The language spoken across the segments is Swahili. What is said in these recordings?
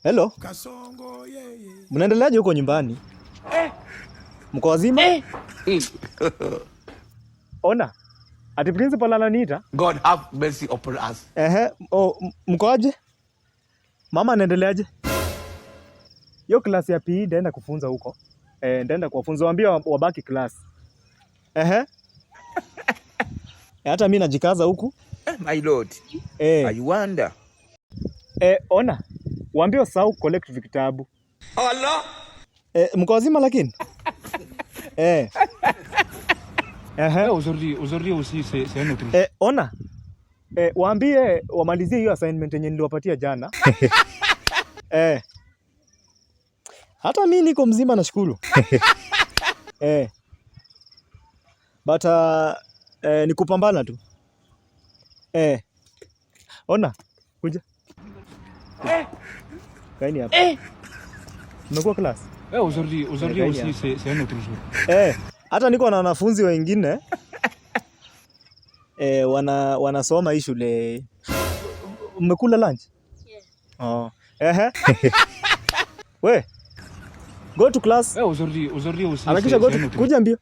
Hello. Mnaendeleaje huko nyumbani? Mko wazima? Ona. Ati principal ananiita. God have mercy upon us. Mko aje? Mama anaendeleaje? Yo klasi ya PE ndaenda kufunza huko. Ndaenda kuwafunza, waambie wabaki class. Hata mimi najikaza huku. My lord. I wonder. Ona. Waambie usahau collect vitabu. Allah. Mko wazima lakini? Aujourd'hui aussi c'est un autre. Ona. Waambie wamalizie hiyo assignment yenye niliwapatia jana. Hata mimi niko mzima nashukuru. But ni kupambana tu. Ona, kuja. Kaini hapa. Umekuwa class? Aujourd'hui aussi c'est un autre jour. Hata niko na wanafunzi wengine wanasoma hii shule. Mmekula lunch? Yeah. We. Go to class. Aujourd'hui aussi. Anakisha go to kuja mbio.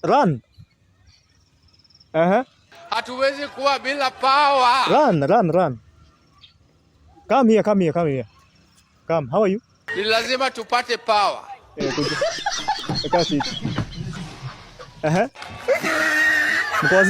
Run. Hatuwezi kuwa bila power. Run. Come here. Come. How are you? Ni lazima tupate power. Kuja. Eka sit. Mko wazima?